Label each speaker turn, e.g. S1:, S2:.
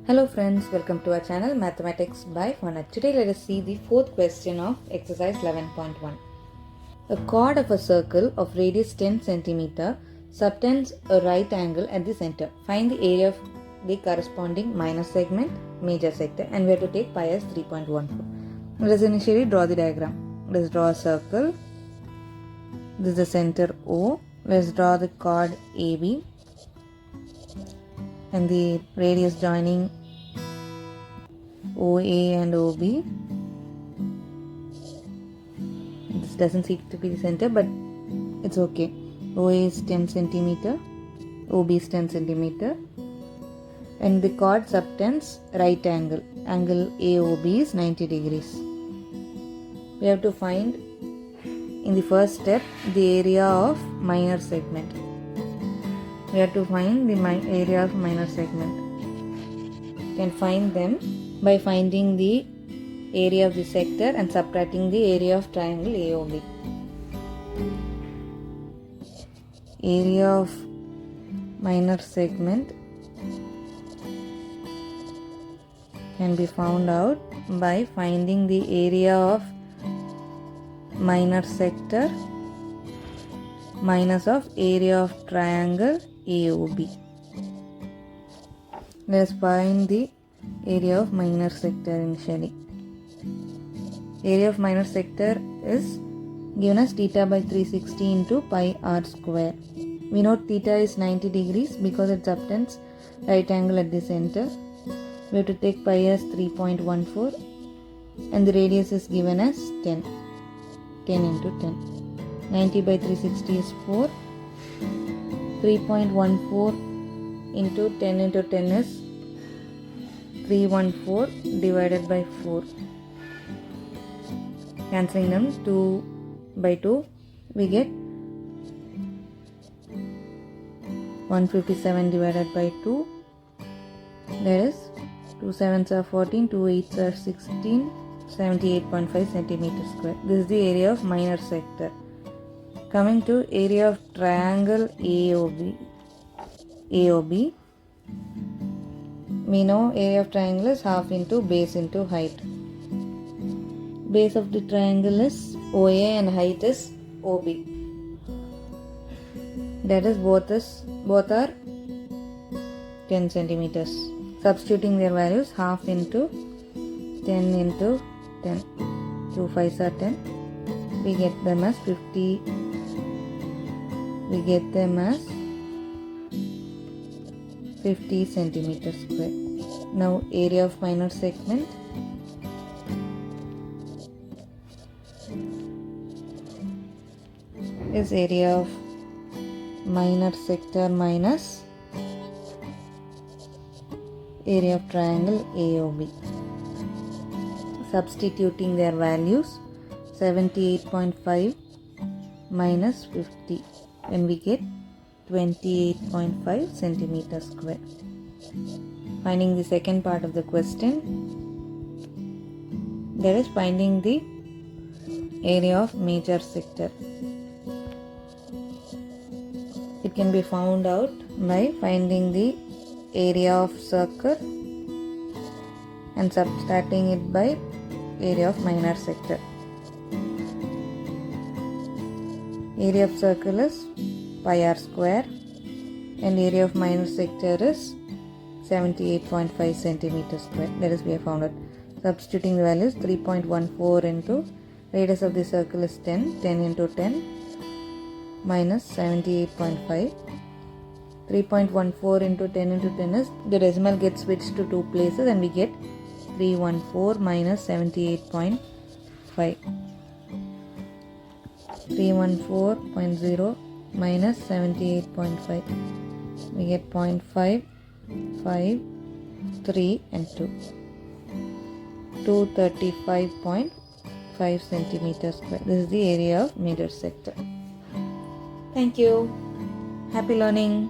S1: Hello friends, welcome to our channel Mathematics by Fana. Today let us see the fourth question of exercise 11.1. A chord of a circle of radius 10 cm subtends a right angle at the center. Find the area of the corresponding minor segment, major sector, and we have to take pi as 3.14. Let us initially draw the diagram. Let us draw a circle. This is the center O. Let us draw the chord AB and the radius joining OA and OB. This doesn't seem to be the center, but it's okay. OA is 10 cm, OB is 10 cm, and the chord subtends right angle. Angle AOB is 90 degrees. We have to find in the first step the area of minor segment. We have to find the area of minor segment. You can find them by finding the area of the sector and subtracting the area of triangle AOB. Area of minor segment can be found out by finding the area of minor sector minus of area of triangle AOB. Let us find the area of minor sector initially. Area of minor sector is given as theta by 360 into pi r square. We know theta is 90 degrees because it subtends right angle at the center. We have to take pi as 3.14 and the radius is given as 10. 10 into 10. 90 by 360 is 4. 3.14 into 10 into 10 is 314 divided by 4. Cancelling them 2 by 2, we get 157 divided by 2. That is 2 7s are 14, 2 8s are 16, 78.5 centimeter square. This is the area of minor sector. Coming to area of triangle AOB, we know area of triangle is half into base into height. Base of the triangle is OA and height is OB. That is both are 10 centimeters. Substituting their values, half into 10 into 10. 2 5s are 10. We get them as 50. We get them as 50 centimeters square. Now area of minor segment is area of minor sector minus area of triangle AOB. Substituting their values, 78.5 minus 50, and we get 28.5 centimeters square. Finding the second part of the question, that is finding the area of major sector. It can be found out by finding the area of circle and subtracting it by area of minor sector. Area of circle is pi r square and area of minor sector is 78.5 centimeters square. That is, we have found it. Substituting the values, 3.14 into radius of the circle is 10. 10 into 10 minus 78.5. 3.14 into 10 into 10 is, the decimal gets switched to two places and we get 314 minus 78.5. 314.0 minus 78.5. We get 0.5, 5, 3 and 2. 235.5 centimeters square. This is the area of major sector. Thank you. Happy learning.